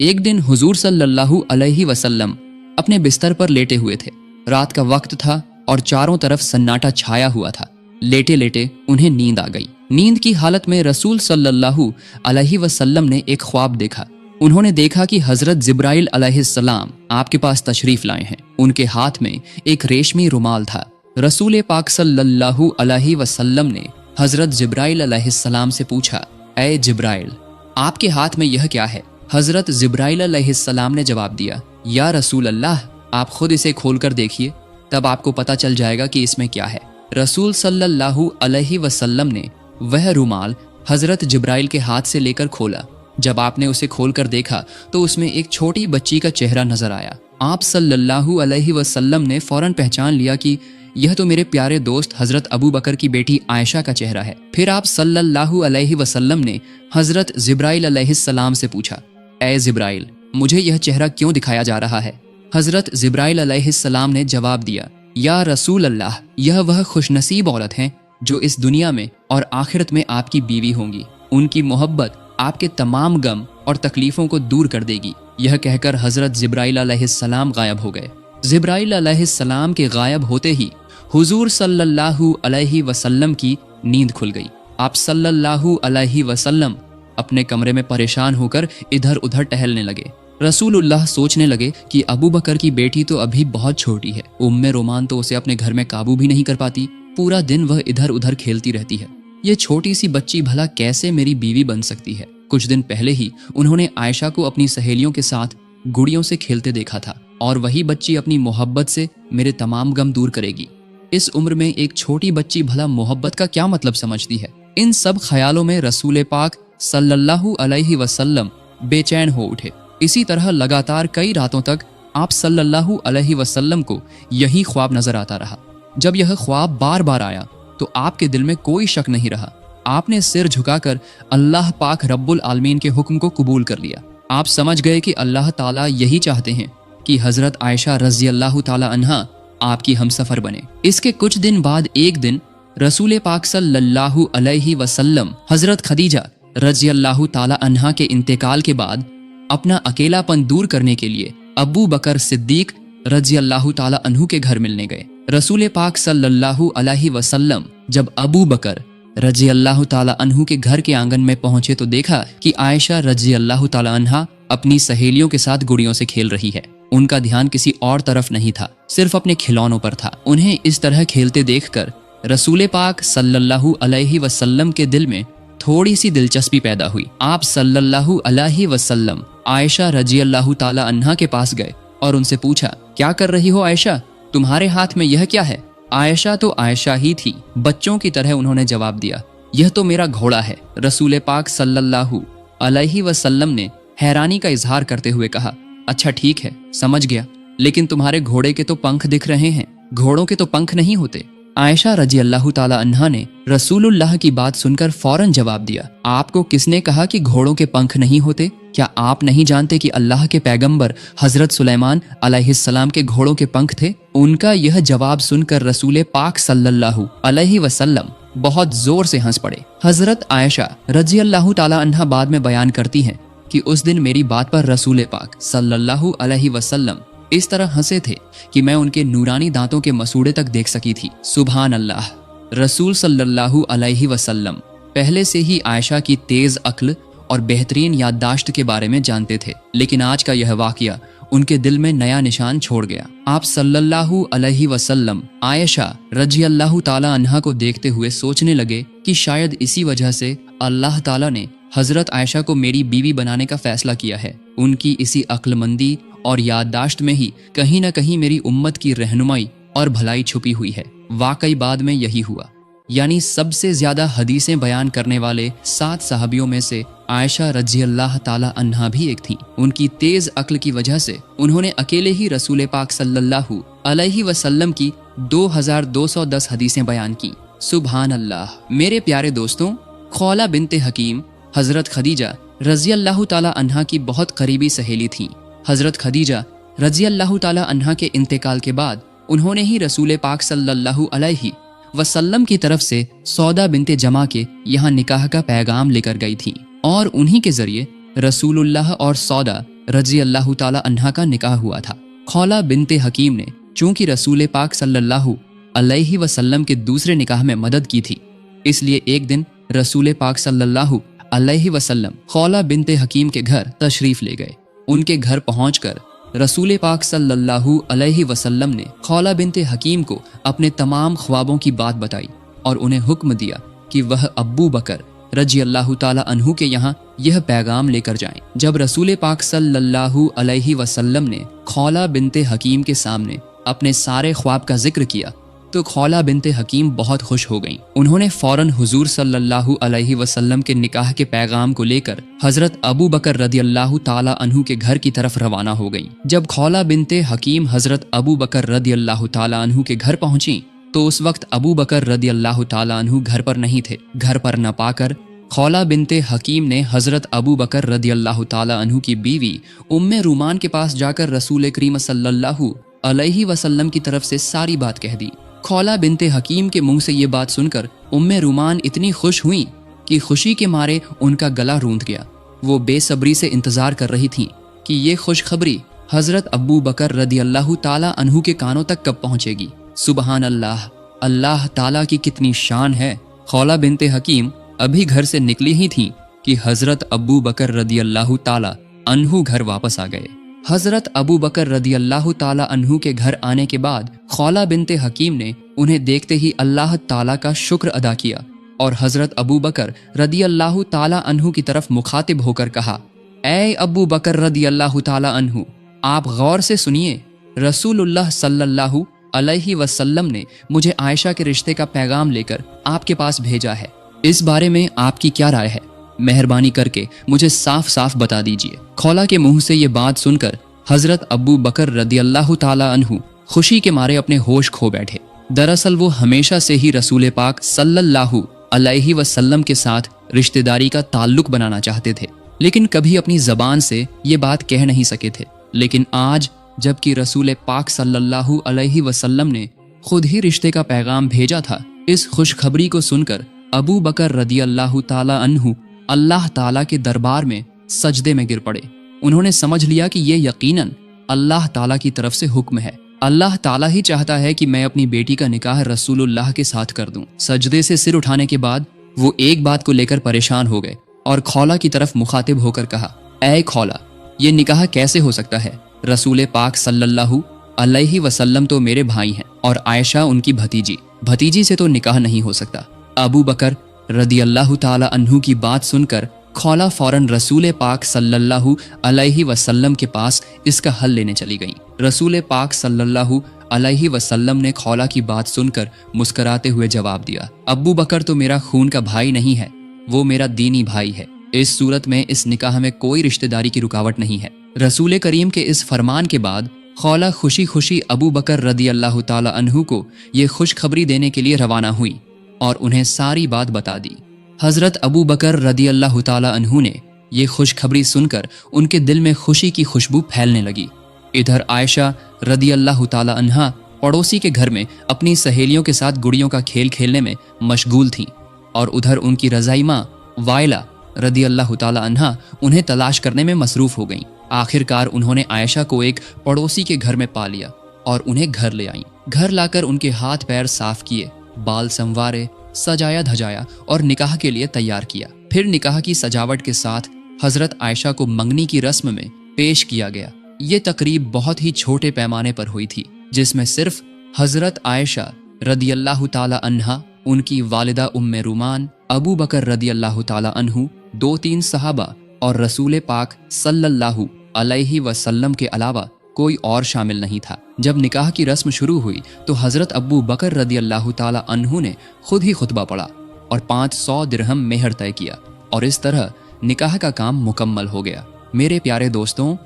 एक दिन हुजूर सल्लल्लाहु अलैहि वसल्लम अपने बिस्तर पर लेटे हुए थे। रात का वक्त था और चारों तरफ सन्नाटा छाया हुआ था। लेटे लेटे उन्हें नींद आ गई। नींद की हालत में रसूल सल्लल्लाहु अलैहि वसल्लम ने एक ख्वाब देखा। उन्होंने देखा कि हजरत जिब्राइल अलैहिस्सलाम आपके पास तशरीफ लाए हैं। उनके हाथ में एक रेशमी रुमाल था। रसूल पाक सल्लल्लाहु अलैहि वसल्लम ने हजरत जिब्राइल अलैहिस्सलाम से पूछा, ऐ जिब्राइल, आपके हाथ में यह क्या है? हजरत जिब्राइल अलैहिस्सलाम ने जवाब दिया, या रसूल अल्लाह, आप खुद इसे खोलकर देखिए, तब आपको पता चल जाएगा कि इसमें क्या है। रसूल सल्लल्लाहु अलैहि वसल्लम ने वह रुमाल हजरत जिब्राइल के हाथ से लेकर खोला। जब आपने उसे खोलकर देखा तो उसमें एक छोटी बच्ची का चेहरा नजर आया। आप सल्लल्लाहु अलैहि वसल्लम ने फौरन पहचान लिया कि यह तो मेरे प्यारे दोस्त हजरत अबू बकर की बेटी आयशा का चेहरा है। फिर आप सल्लल्लाहु अलैहि वसल्लम ने हजरत जिब्राइल अलैहिस्सलाम से पूछा, ऐ जिब्राइल, मुझे यह चेहरा क्यों दिखाया जा रहा है? हजरत जिब्राइल अलैहिस्सलाम ने जवाब दिया, या रसूल अल्लाह, यह वह खुशनसीब औरत हैं जो इस दुनिया में और आखिरत में आपकी बीवी होंगी। उनकी मोहब्बत आपके तमाम गम और तकलीफों को दूर कर देगी। यह कहकर हजरत जिब्राइल अलैहिस्सलाम गायब हो गए। जिब्राइल अलैहिस्सलाम के गायब होते ही हुजूर सल्लल्लाहु अलैहि वसल्लम की नींद खुल गई। आप सल्लल्लाहु अलैहि वसल्लम अपने कमरे में परेशान होकर इधर उधर टहलने लगे। रसूलुल्लाह सोचने लगे कि अबू बकर की बेटी तो अभी बहुत छोटी है। उम्मे रोमान तो उसे अपने घर में काबू भी नहीं कर पाती। पूरा दिन वह इधर उधर खेलती रहती है। ये छोटी सी बच्ची भला कैसे मेरी बीवी बन सकती है? कुछ दिन पहले ही उन्होंने आयशा को अपनी सहेलियों के साथ गुड़ियों से खेलते देखा था और वही बच्ची अपनी मोहब्बत से मेरे तमाम गम दूर करेगी। इस उम्र में एक छोटी बच्ची भला मोहब्बत का क्या मतलब समझती है? इन सब ख्यालों में रसूल पाक सल्लल्लाहु अलैहि वसल्लम बेचैन हो उठे। इसी तरह लगातार कई रातों तक आप सल्लल्लाहु अलैहि वसल्लम को यही ख्वाब नजर आता रहा। जब यह ख्वाब बार बार आया तो आपके दिल में कोई शक नहीं रहा। आपने सिर झुकाकर अल्लाह पाक रब्बुल आलमीन के हुक्म को कबूल कर लिया। आप समझ गए कि अल्लाह ताला यही चाहते हैं कि हजरत आयशा रज़ी अल्लाह ताला अन्हा आपकी हमसफर बने। इसके कुछ दिन बाद एक दिन रसूल पाक सल्लल्लाहु अलैहि वसल्लम हजरत खदीजा रज़ी अल्लाह ताला अन्हा के इंतकाल के बाद अपना अकेलापन दूर करने के लिए अबू बकर सिद्दीक रज़ी अल्लाह ताला अन्हु के घर मिलने गए। रसूल पाक सल्लल्लाहु अलैहि वसल्लम जब अबू बकर रज़ी अल्लाह ताला अन्हु के घर के आंगन में पहुंचे तो देखा कि आयशा रज़ी अल्लाह ताला अन्हा अपनी सहेलियों के साथ गुड़ियों से खेल रही है। उनका ध्यान किसी और तरफ नहीं था, सिर्फ अपने खिलौनों पर था। उन्हें इस तरह खेलते देखकर रसूल पाक सल्लल्लाहु अलैहि वसल्लम के दिल में थोड़ी सी दिलचस्पी पैदा हुई। आप सल्लल्लाहु अलैहि वसल्लम आयशा रज़ी अल्लाह ताला अन्हा के पास गए और उनसे पूछा, क्या कर रही हो आयशा? तुम्हारे हाथ में यह क्या है? आयशा तो आयशा ही थी। बच्चों की तरह उन्होंने जवाब दिया, यह तो मेरा घोड़ा है। रसूल पाक सल्लल्लाहु अलैहि वसल्लम ने हैरानी का इजहार करते हुए कहा, अच्छा ठीक है, समझ गया, लेकिन तुम्हारे घोड़े के तो पंख दिख रहे हैं, घोड़ों के तो पंख नहीं होते। आयशा रज़ी अल्लाह ताला अन्हा ने रसूलुल्लाह की बात सुनकर फौरन जवाब दिया, आपको किसने कहा कि घोड़ों के पंख नहीं होते? क्या आप नहीं जानते कि अल्लाह के पैगंबर हजरत सुलेमान अलैहिस्सलाम के घोड़ों के पंख थे? उनका यह जवाब सुनकर रसूल पाक सल्लल्लाहु अलैहि वसल्लम बहुत जोर से हंस पड़े। हजरत आयशा रज़ी अल्लाह ताला अन्हा बाद में बयान करती हैं कि उस दिन मेरी बात पर रसूल पाक सल्लल्लाहु अलैहि वसल्लम इस तरह हंसे थे कि मैं उनके नूरानी दांतों के मसूड़े तक देख सकी थी। सुभान अल्लाह। रसूल सल्लल्लाहु अलैहि वसल्लम पहले से ही आयशा की तेज अक्ल और बेहतरीन याददाश्त के बारे में जानते थे, लेकिन आज का यह वाकया उनके दिल में नया निशान छोड़ गया। आप सल्लल्लाहु अलैहि वसल्लम आयशा रज़ी अल्लाह ताला अन्हा को देखते हुए सोचने लगे कि शायद इसी वजह से अल्लाह ताला ने हजरत आयशा को मेरी बीवी बनाने का फैसला किया है। उनकी इसी अक्लमंदी और याददाश्त में ही कहीं न कहीं मेरी उम्मत की रहनुमाई और भलाई छुपी हुई है। वाकई बाद में यही हुआ, यानी सबसे ज्यादा हदीसें बयान करने वाले 7 सहाबियों में से आयशा रज़ी अल्लाह ताला अन्हा भी एक थी। उनकी तेज अक्ल की वजह से उन्होंने अकेले ही रसूल पाक सल्लल्लाहु अलैहि वसल्लम की 2210 हदीसें बयान की। सुभान अल्लाह। मेरे प्यारे दोस्तों, खौला बिनते हकीम हजरत खदीजा रज़ी अल्लाह ताला अन्हा की बहुत करीबी सहेली थीं। हजरत खदीजा रज़ी अल्लाह ताला अन्हा के इंतकाल के बाद उन्होंने ही रसूल पाक सल्लल्लाहु अलैहि वसल्लम की तरफ से सौदा बिनते जमा के यहाँ निकाह का पैगाम लेकर गई थी और उन्हीं के जरिए रसूलुल्लाह और सौदा रजी अल्लाह ताला अन्हा का निकाह हुआ था। खौला बिनते हकीम ने चूंकि रसूल पाक सल्लल्लाहु अलैहि वसल्लम के दूसरे निकाह में मदद की थी, इसलिए एक दिन रसूल पाक सल्लल्लाहु अलैहि वसल्लम खौला बिनते हकीम के घर तशरीफ ले गए। उनके घर पहुंचकर रसूल पाक सल्लल्लाहु अलैहि वसल्लम ने खौला बिनते हकीम को अपने तमाम ख्वाबों की बात बताई और उन्हें हुक्म दिया कि वह अब्बू बकर रजी अल्लाह ताला अन्हु के यहाँ यह पैगाम लेकर जाएं। जब रसूल पाक सल्लल्लाहु अलैहि वसल्लम ने खौला बिनते हकीम के सामने अपने सारे ख्वाब का जिक्र किया तो खौला बिनते हकीम बहुत खुश हो गईं। उन्होंने फौरन हुजूर सल्लल्लाहु अलैहि वसल्लम के निकाह के पैगाम को लेकर हजरत अबू बकर रदी अल्लाह ताला अन्हु के घर की तरफ रवाना हो गईं। जब खौला बिनते हकीम हजरत अबू बकर रदी अल्लाह ताला अन्हु के घर पहुंची तो उस वक्त अबू बकर रदी अल्लाह ताला अन्हु घर पर नहीं थे। घर पर न पाकर खौला बिनते हकीम ने हजरत अबू बकर रदी अल्लाह ताला अन्हु की बीवी उम्मे रूमान के पास जाकर रसूल करीम सल्लल्लाहु अलैहि वसल्लम की तरफ से सारी बात कह दी। खौला बिनते हकीम के मुंह से ये बात सुनकर उम्मे रूमान इतनी खुश हुई कि खुशी के मारे उनका गला रूंध गया। वो बेसब्री से इंतजार कर रही थीं कि ये खुशखबरी हजरत अबू बकर रदी अल्लाह ताला अन्हु के कानों तक कब पहुंचेगी। सुबहान अल्लाह, अल्लाह ताला की कितनी शान है। खौला बिनते हकीम अभी घर से निकली ही थीं कि हजरत अबू बकर रदी अल्लाह ताला अन्हु घर वापस आ गए। हजरत अबू बकर रदी अल्लाह ताला अन्हु के घर आने के बाद खौला बिनते हकीम ने उन्हें देखते ही अल्लाह ताला का शुक्र अदा किया और हजरत अबू बकर रदी अल्लाह ताला अन्हु की तरफ मुखातिब होकर कहा, ऐ अबू बकर रदी अल्लाह ताला अन्हु, आप गौर से सुनिए। रसूलुल्लाह सल्लल्लाहु अलैहि वसल्लम ने मुझे आयशा के रिश्ते का पैगाम लेकर आपके पास भेजा है। इस बारे में आपकी क्या राय है? मेहरबानी करके मुझे साफ साफ बता दीजिए। खौला के मुंह से ये बात सुनकर हजरत अबू बकर रदी अल्लाह ताला अन्हु खुशी के मारे अपने होश खो बैठे। दरअसल वो हमेशा से ही रसूल पाक सल्लल्लाहु अलैहि वसल्लम के साथ रिश्तेदारी का ताल्लुक बनाना चाहते थे, लेकिन कभी अपनी जबान से ये बात कह नहीं सके थे। लेकिन आज जबकि रसूल पाक सल्लल्लाहु अलैहि वसल्लम ने खुद ही रिश्ते का पैगाम भेजा था, इस खुशखबरी को सुनकर अबू बकर रदी अल्लाह ताला अन्हु अल्लाह ताला के दरबार में सजदे में गिर पड़े। उन्होंने समझ लिया कि ये यकीनन अल्लाह ताला की तरफ से हुक्म है। अल्लाह ताला ही चाहता है कि मैं अपनी बेटी का निकाह रसूलुल्लाह के साथ कर दूं। सजदे से सिर उठाने के बाद वो एक बात को लेकर परेशान हो गए और खौला की तरफ मुखातिब होकर कहा, ऐ खौला, ये निकाह कैसे हो सकता है? रसूल पाक सल्लल्लाहु अलैहि वसल्लम तो मेरे भाई हैं और आयशा उनकी भतीजी से तो निकाह नहीं हो सकता। अबू बकर रदी अल्लाह ताला अन्हु की बात सुनकर खौला फौरन रसूल पाक सल्लल्लाहु अलैहि वसल्लम के पास इसका हल लेने चली गईं। रसूल पाक सल्लल्लाहु अलैहि वसल्लम ने खौला की बात सुनकर मुस्कुराते हुए जवाब दिया, अब्बू बकर तो मेरा खून का भाई नहीं है, वो मेरा दीनी भाई है। इस सूरत में इस निकाह में कोई रिश्तेदारी की रुकावट नहीं है। रसूल करीम के इस फरमान के बाद खौला खुशी खुशी अबू बकर रदी अल्लाह ताला अन्हु को ये खुशखबरी देने के लिए रवाना हुई और उन्हें सारी बात बता दी। हजरत अबू बकर रदी अल्लाह ताला अन्हु ने ये खुशखबरी सुनकर उनके दिल में खुशी की खुशबू फैलने लगी। इधर आयशा रदी अल्लाह ताला अन्हा पड़ोसी के घर में अपनी सहेलियों के साथ गुड़ियों का खेल खेलने में मशगूल थीं और उधर उनकी रज़ाई माँ वाइला रदी अल्लाह ताला अन्हा उन्हें तलाश करने में मसरूफ हो गईं। आखिरकार उन्होंने आयशा को एक पड़ोसी के घर में पा लिया और उन्हें घर ले आईं। घर लाकर उनके हाथ पैर साफ किए, बाल संवारे, सजाया धजाया और निकाह के लिए तैयार किया। फिर निकाह की सजावट के साथ हजरत आयशा को मंगनी की रस्म में पेश किया गया। ये तकरीब बहुत ही छोटे पैमाने पर हुई थी, जिसमें सिर्फ हजरत आयशा रदी अल्लाह ताला अन्हा, उनकी वालिदा उम्मे रूमान, अबू बकर रदी अल्लाह ताला अन्हु, 2-3 सहाबा और रसूल पाक सल्लल्लाहु अलैहि वसल्लम के अलावा कोई और शामिल नहीं था। जब निकाह की रस्म शुरू हुई तो हजरत अबू बकर रदी अल्लाह ताला अन्हु ने खुद ही खुतबा पढ़ा और 500 दिरहम मेहर तय किया और इस तरह निकाह का काम मुकम्मल हो गया। मेरे प्यारे दोस्तों,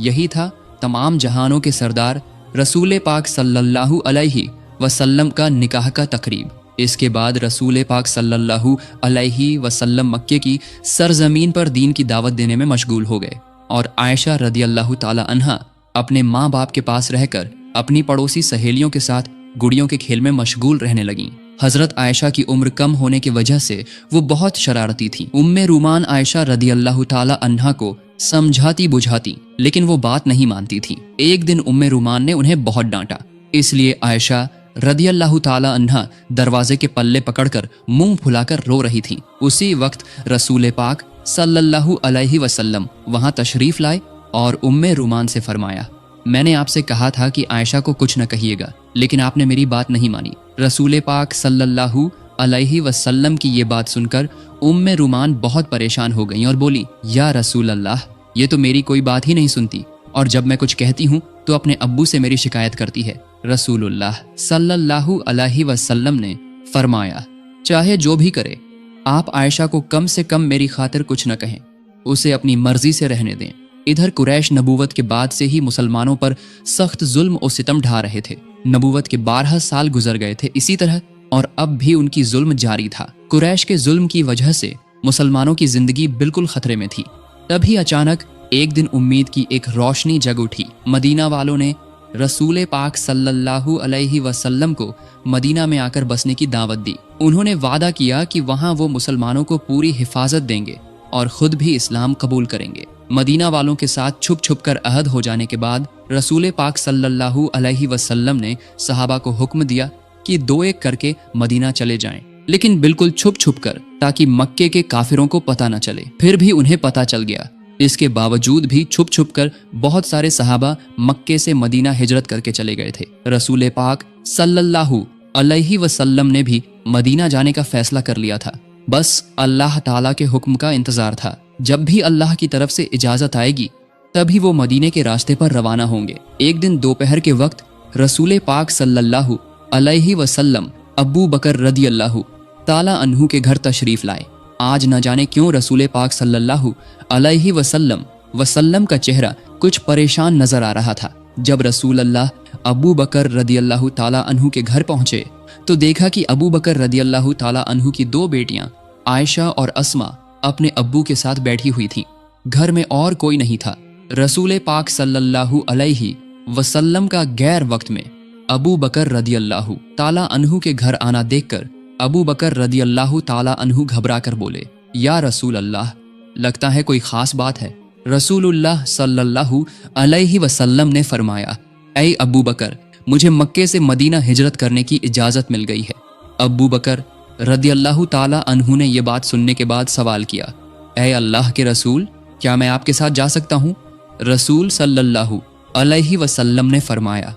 यही था तमाम जहानों के सरदार रसूल पाक सल्लल्लाहु अलैहि वसल्लम का निकाह का तकरीब। इसके बाद रसूल पाक सल्लल्लाहु अलैहि वसल्लम मक्के की सरजमीन पर दीन की दावत देने में मशगूल हो गए और आयशा रदी अल्लाह ताला अन्हा अपने माँ बाप के पास रहकर अपनी पड़ोसी सहेलियों के साथ गुड़ियों के खेल में मशगूल रहने लगीं। हजरत आयशा की उम्र कम होने की वजह से वो बहुत शरारती थी। उम्मे रूमान आयशा रदी अल्लाह ताला अन्हा को समझाती बुझाती, लेकिन वो बात नहीं मानती थी। एक दिन उम्मे रूमान ने उन्हें बहुत डांटा, इसलिए आयशा रदी अल्लाह ताला अन्हा दरवाजे के पल्ले पकड़कर मुंह फुलाकर रो रही थी। उसी वक्त रसूल पाक सल्लल्लाहु अलैहि वसल्लम वहां तशरीफ लाए और उम्मे रूमान से फरमाया, मैंने आपसे कहा था कि आयशा को कुछ न कहिएगा, लेकिन आपने मेरी बात नहीं मानी। रसूल पाक सल्लल्लाहु अलैहि वसल्लम की ये बात सुनकर उम्मे रूमान बहुत परेशान हो गई और बोली, या रसूल अल्लाह, ये तो मेरी कोई बात ही नहीं सुनती, और जब मैं कुछ कहती हूँ तो अपने अब्बू से मेरी शिकायत करती है। रसूलुल्लाह सल्लल्लाहु अलैहि वसल्लम ने फरमाया, चाहे जो भी करे, आप आयशा को कम से कम मेरी खातिर कुछ न कहें, उसे अपनी मर्जी से रहने दें। इधर कुरैश नबूवत के बाद से ही मुसलमानों पर सख्त जुल्म और सितम ढा रहे थे। नबूवत के 12 साल गुजर गए थे इसी तरह, और अब भी उनकी जुल्म जारी था। कुरैश के जुल्म की वजह से मुसलमानों की जिंदगी बिल्कुल खतरे में थी। तभी अचानक एक दिन उम्मीद की एक रोशनी जग उठी। मदीना वालों ने रसूल पाक सल्लल्लाहु अलैहि वसल्लम को मदीना में आकर बसने की दावत दी। उन्होंने वादा किया कि वहां वो मुसलमानों को पूरी हिफाजत देंगे और खुद भी इस्लाम कबूल करेंगे। मदीना वालों के साथ छुप छुप कर अहद हो जाने के बाद रसूल पाक सल्लल्लाहु अलैहि वसल्लम ने सहाबा को हुक्म दिया कि 2-1 करके मदीना चले जाएं, लेकिन बिल्कुल छुप छुप कर, ताकि मक्के के काफिरों को पता न चले। फिर भी उन्हें पता चल गया। इसके बावजूद भी छुप छुप कर बहुत सारे सहाबा मक्के से मदीना हिजरत करके चले गए थे। रसूल पाक सल्लल्लाहु अलैहि वसल्लम ने भी मदीना जाने का फैसला कर लिया था। बस अल्लाह ताला के हुक्म का इंतजार था। जब भी अल्लाह की तरफ से इजाजत आएगी तभी वो मदीने के रास्ते पर रवाना होंगे। एक दिन दोपहर के वक्त रसूल पाक सल्लल्लाहु अलैहि वसल्लम अबू बकर रदी अल्लाह ताला अन्हु के घर तशरीफ लाए। आज न जाने क्यों रसूल पाक सल्लल्लाहु अलैहि वसल्लम का चेहरा कुछ परेशान नजर आ रहा था। जब रसूल अल्लाह अबू बकर रदी अल्लाह ताला अन्हु के घर पहुंचे तो देखा कि अबू बकर रदी अल्लाह ताला अन्हु की 2 बेटियां आयशा और अस्मा अपने अब्बू के साथ बैठी हुई थीं। घर में और कोई नहीं था। रसूल पाक सल्लल्लाहु अलैहि वसल्लम का गैर वक्त में अबू बकर रदी अल्लाह ताला अन्हु के घर आना देखकर अबू बकर रदी अल्लाह ताला अन्हु घबरा कर बोले, या रसूल अल्लाह, लगता है कोई खास बात है। रसूलुल्लाह सल्लल्लाहु अलैहि वसल्लम ने फरमाया, ऐ अबू बकर, मुझे मक्के से मदीना हिजरत करने की इजाजत मिल गई है। अबू बकर रदी अल्लाह ताला अन्हु ने यह बात सुनने के बाद सवाल किया, ऐ अल्लाह के रसूल, क्या मैं आपके साथ जा सकता हूँ? रसूल सल्लल्लाहु अलैहि वसल्लम ने फरमाया,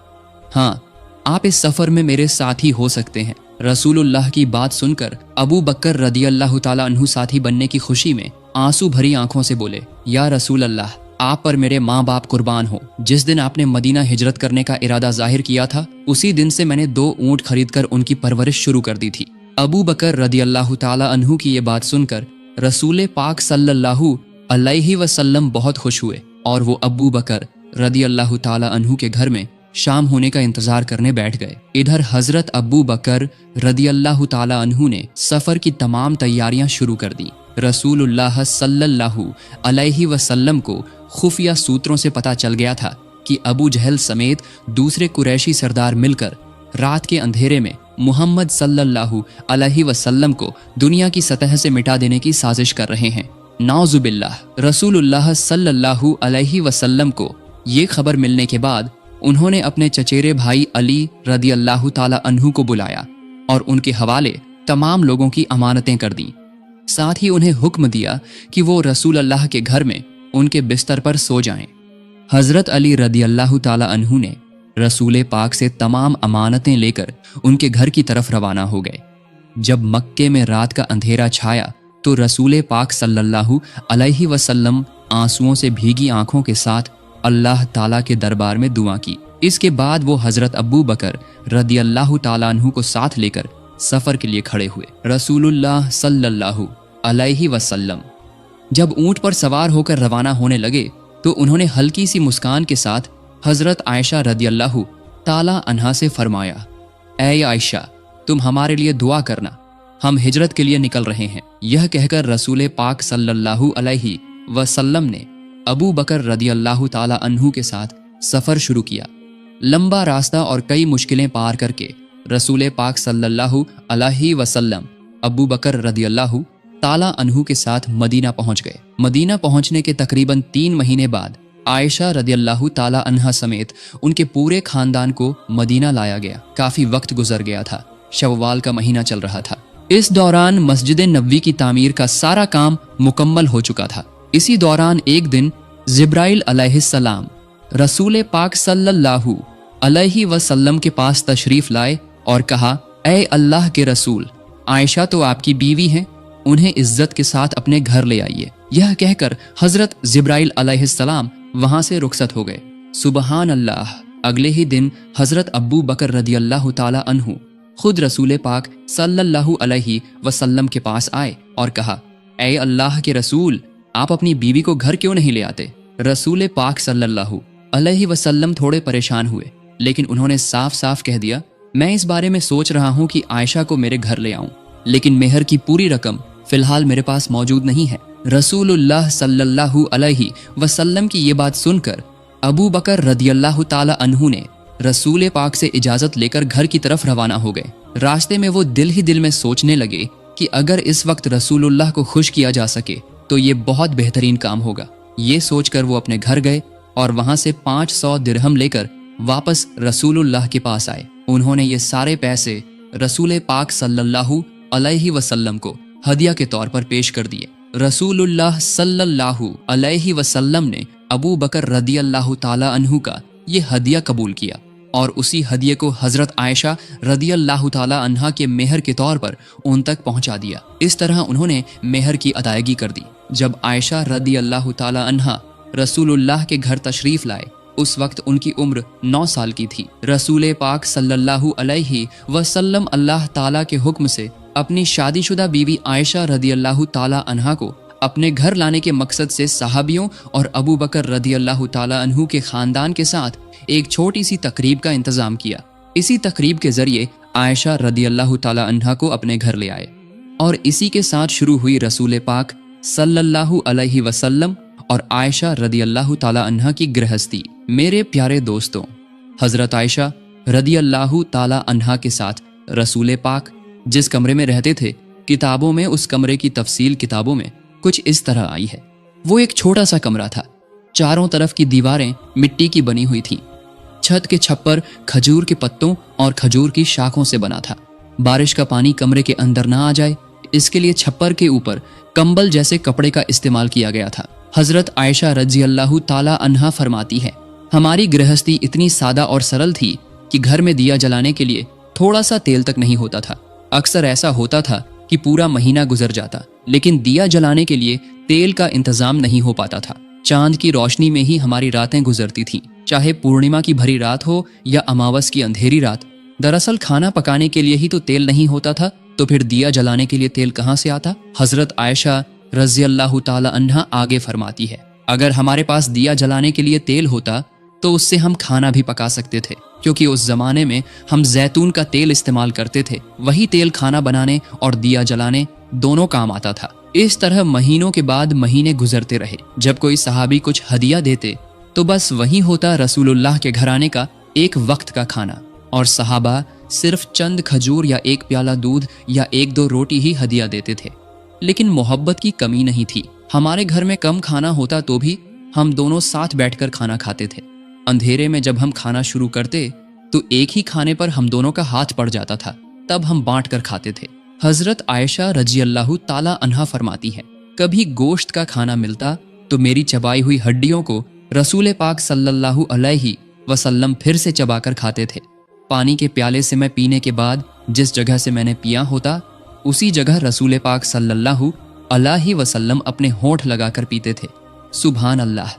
हाँ, आप इस सफर में मेरे साथी हो सकते हैं। रसूलुल्लाह की बात सुनकर अबू बकर रदी अल्लाह ताला अन्हु साथी बनने की खुशी में आंसू भरी आंखों से बोले, या रसूल अल्लाह, आप पर मेरे माँ बाप कुर्बान हो। जिस दिन आपने मदीना हिजरत करने का इरादा जाहिर किया था, उसी दिन से मैंने 2 ऊँट खरीदकर उनकी परवरिश शुरू कर दी थी। अबू बकर रदी अल्लाह ताला अन्हु की ये बात सुनकर रसूल पाक सल्लल्लाहु अलैहि वसल्लम बहुत खुश हुए और वो अबू बकर रदी अल्लाह ताला अन्हु के घर में शाम होने का इंतजार करने बैठ गए। इधर हजरत अबू बकर रदी अल्लाह ताला अन्हु ने सफर की तमाम तैयारियां शुरू कर दी। रसूलुल्लाह सल्लल्लाहु अलैहि वसल्लम को खुफिया सूत्रों से पता चल गया था कि अबू जहल समेत दूसरे कुरैशी सरदार मिलकर रात के अंधेरे में मुहम्मद सल्लल्लाहु अलैहि वसल्लम को दुनिया की सतह से मिटा देने की साजिश कर रहे हैं। नाउजुबिल्लाह। रसूलुल्लाह सल्लल्लाहु अलैहि वसल्लम को ये खबर मिलने के बाद उन्होंने अपने चचेरे भाई अली रदी अल्लाह ताला अन्हु को बुलाया और उनके हवाले तमाम लोगों की अमानतें कर दी। साथ ही उन्हें हुक्म दिया कि वो रसूल अल्लाह के घर में उनके बिस्तर पर सो जाएं। हजरत अली रदी अल्लाह ताला अन्हु ने रसूल पाक से तमाम अमानतें लेकर उनके घर की तरफ रवाना हो गए। जब मक्के में रात का अंधेरा छाया तो रसूल पाक सल्लल्लाहु अलैहि वसल्लम आंसुओं से भीगी आंखों के साथ अल्लाह ताला के दरबार में दुआ की। इसके बाद वो हजरत अबू बकर रदी अल्लाह ताला अन्हु को साथ लेकर सफर के लिए खड़े हुए। रसूलुल्लाह सल्लल्लाहु अलैहि वसल्लम जब ऊंट पर सवार होकर रवाना होने लगे तो उन्होंने हल्की सी मुस्कान के साथ हजरत आयशा रदी अल्लाह ताला अन्हा से फरमाया, ऐ आयशा, तुम हमारे लिए दुआ करना, हम हिजरत के लिए निकल रहे हैं। यह कहकर रसूल पाक सल्लल्लाहु अलैहि वसल्लम ने अबू बकर रदी अल्लाह ताला अन्हु के साथ सफर शुरू किया। लंबा रास्ता और कई मुश्किलें पार करके रसूल पाक सल्लल्लाहु अलैहि वसल्लम अबू बकर रदियल्लाहु ताला अन्हु के साथ मदीना पहुंच गए। मदीना पहुंचने के तकरीबन 3 महीने बाद आयशा रदियल्लाहु ताला अन्हा समेत उनके पूरे खानदान को मदीना लाया गया। काफी वक्त गुजर गया था, शव्वाल का महीना चल रहा था। इस दौरान मस्जिद नबवी की तामीर का सारा काम मुकम्मल हो चुका था। इसी दौरान एक दिन जिब्राइल अलैहिस्सलाम रसूल पाक सल्लल्लाहु अलैहि वसल्लम के पास तशरीफ लाए और कहा, ऐ अल्लाह के रसूल, आयशा तो आपकी बीवी हैं, उन्हें इज्जत के साथ अपने घर ले आइए। यह कहकर हजरत जिब्राइल अलैहिस्सलाम वहां से रुखसत हो गए। सुबहान अल्लाह। अगले ही दिन हजरत अबू बकर रदियल्लाहु ताला अन्हु खुद रसूल पाक सल्लल्लाहु अलैहि वसल्लम के पास आए और कहा, ऐ अल्लाह के रसूल, आप अपनी बीवी को घर क्यों नहीं ले आते? रसूल पाक सल्लल्लाहु अलैहि वसल्लम थोड़े परेशान हुए, लेकिन उन्होंने साफ साफ कह दिया, मैं इस बारे में सोच रहा हूँ कि आयशा को मेरे घर ले आऊं, लेकिन मेहर की पूरी रकम फिलहाल मेरे पास मौजूद नहीं है। रसूलुल्लाह सल्लल्लाहु अलैहि वसल्लम की ये बात सुनकर अबू बकर रदियल्लाहु ताला अन्हु ने रसूल पाक से इजाजत लेकर घर की तरफ रवाना हो गए। रास्ते में वो दिल ही दिल में सोचने लगे कि अगर इस वक्त रसूलुल्लाह को खुश किया जा सके तो ये बहुत बेहतरीन काम होगा। ये सोचकर वो अपने घर गए और वहां से 500 दिरहम लेकर वापस रसूलुल्लाह के पास आए। उन्होंने ये सारे पैसे रसूल पाक सल्लल्लाहु अलैहि वसल्लम को हदिया के तौर पर पेश कर दिए। रसूलुल्लाह सल्लल्लाहु अलैहि वसल्लम ने अबू बकर रदियल्लाहु ताला अन्हु का ये हदिया कबूल किया और उसी हदिये को हजरत आयशा रदियल्लाहु ताला अन्हा के मेहर के तौर पर उन तक पहुंचा दिया। इस तरह उन्होंने मेहर की अदायगी कर दी। जब आयशा रदियल्लाहु ताला अन्हा रसूलुल्लाह के घर तशरीफ लाए, उस वक्त उनकी उम्र 9 साल की थी। रसूल पाक सल्लल्लाहु अलैहि वसल्लम अल्लाह ताला के हुक्म से अपनी शादीशुदा बीवी आयशा रदियल्लाहु ताला अन्हा को अपने घर लाने के मकसद से सहाबियों और अबू बकर रदियल्लाहु ताला अन्हु के खानदान के साथ एक छोटी सी तकरीब का इंतजाम किया। इसी तकरीब के जरिए आयशा रदियल्लाहु ताला अन्हा को अपने घर ले आए और इसी के साथ शुरू हुई रसूल पाक सल्लल्लाहु अलैहि वसल्लम और आयशा रदियल्लाहु ताला अन्हा की गृहस्थी। मेरे प्यारे दोस्तों, हजरत आयशा रदियल्लाहु ताला अन्हा के साथ रसूल पाक जिस कमरे में रहते थे, किताबों में उस कमरे की तफसील किताबों में कुछ इस तरह आई है। वो एक छोटा सा कमरा था। चारों तरफ की दीवारें मिट्टी की बनी हुई थीं। छत के छप्पर खजूर के पत्तों और खजूर की शाखों से बना था। बारिश का पानी कमरे के अंदर ना आ जाए, इसके लिए छप्पर के ऊपर कंबल जैसे कपड़े का इस्तेमाल किया गया था। हजरत आयशा रज़ियल्लाहु ताला अन्हा फरमाती है, हमारी गृहस्थी इतनी सादा और सरल थी कि घर में दिया जलाने के लिए थोड़ा सा तेल तक नहीं होता था। अक्सर ऐसा होता था कि पूरा महीना गुजर जाता, लेकिन दिया जलाने के लिए तेल का इंतजाम नहीं हो पाता था। चांद की रोशनी में ही हमारी रातें गुजरती थीं, चाहे पूर्णिमा की भरी रात हो या अमावस की अंधेरी रात। दरअसल खाना पकाने के लिए ही तो तेल नहीं होता था, तो फिर दिया जलाने के लिए तेल कहाँ से आता? हजरत आयशा रज़ियल्लाहु ताला अन्हा आगे फरमाती है, अगर हमारे पास दिया जलाने के लिए तेल होता तो उससे हम खाना भी पका सकते थे, क्योंकि उस जमाने में हम जैतून का तेल इस्तेमाल करते थे। वही तेल खाना बनाने और दिया जलाने दोनों काम आता था। इस तरह महीनों के बाद महीने गुजरते रहे। जब कोई सहाबी कुछ हदिया देते तो बस वही होता रसूलुल्लाह के घराने का एक वक्त का खाना, और सहाबा सिर्फ चंद खजूर या एक प्याला दूध या 1-2 रोटी ही हदिया देते थे। लेकिन मोहब्बत की कमी नहीं थी। हमारे घर में कम खाना होता तो भी हम दोनों साथ बैठकर खाना खाते थे। अंधेरे में जब हम खाना शुरू करते तो एक ही खाने पर हम दोनों का हाथ पड़ जाता था, तब हम बांट कर खाते थे। हजरत आयशा रज़ियल्लाहु ताला अन्हा फरमाती है, कभी गोश्त का खाना मिलता तो मेरी चबाई हुई हड्डियों को रसूल पाक सल्लल्लाहु अलैहि वसल्लम फिर से चबाकर खाते थे। पानी के प्याले से मैं पीने के बाद जिस जगह से मैंने पिया होता, उसी जगह रसूल पाक सल्लल्लाहु अलैहि वसल्लम अपने होंठ लगाकर पीते थे। सुभान अल्लाह।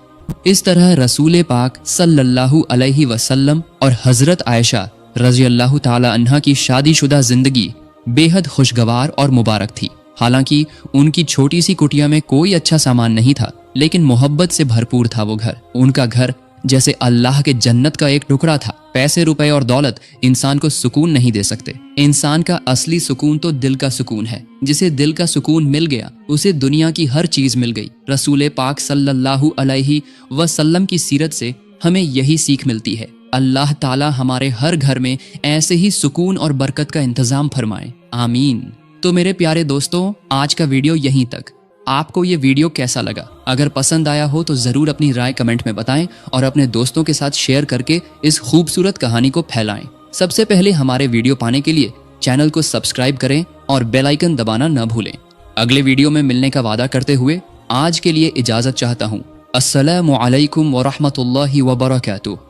इस तरह रसूल पाक सल्लल्लाहु अलैहि वसल्लम और हजरत आयशा रज़ियल्लाहु ताला अन्हा की शादीशुदा जिंदगी बेहद खुशगवार और मुबारक थी। हालांकि उनकी छोटी सी कुटिया में कोई अच्छा सामान नहीं था, लेकिन मोहब्बत से भरपूर था वो घर। उनका घर जैसे अल्लाह के जन्नत का एक टुकड़ा था। पैसे रुपए और दौलत इंसान को सुकून नहीं दे सकते। इंसान का असली सुकून तो दिल का सुकून है। जिसे दिल का सुकून मिल गया उसे दुनिया की हर चीज मिल गई। रसूल पाक सल्लल्लाहु अलैहि वसल्लम की सीरत से हमें यही सीख मिलती है। اللہ تعالیٰ ہمارے ہر گھر میں ایسے ہی سکون اور برکت کا انتظام فرمائے، آمین۔ تو میرے پیارے دوستوں، آج کا ویڈیو یہیں تک۔ آپ کو یہ ویڈیو کیسا لگا؟ اگر پسند آیا ہو تو ضرور اپنی رائے کمنٹ میں بتائیں اور اپنے دوستوں کے ساتھ شیئر کر کے اس خوبصورت کہانی کو پھیلائیں۔ سب سے پہلے ہمارے ویڈیو پانے کے لیے چینل کو سبسکرائب کریں اور بیل آئیکن دبانا نہ بھولیں۔ اگلے ویڈیو میں ملنے کا وعدہ کرتے ہوئے آج کے لیے اجازت چاہتا ہوں۔ السلام علیکم ورحمۃ اللہ وبرکاتہ۔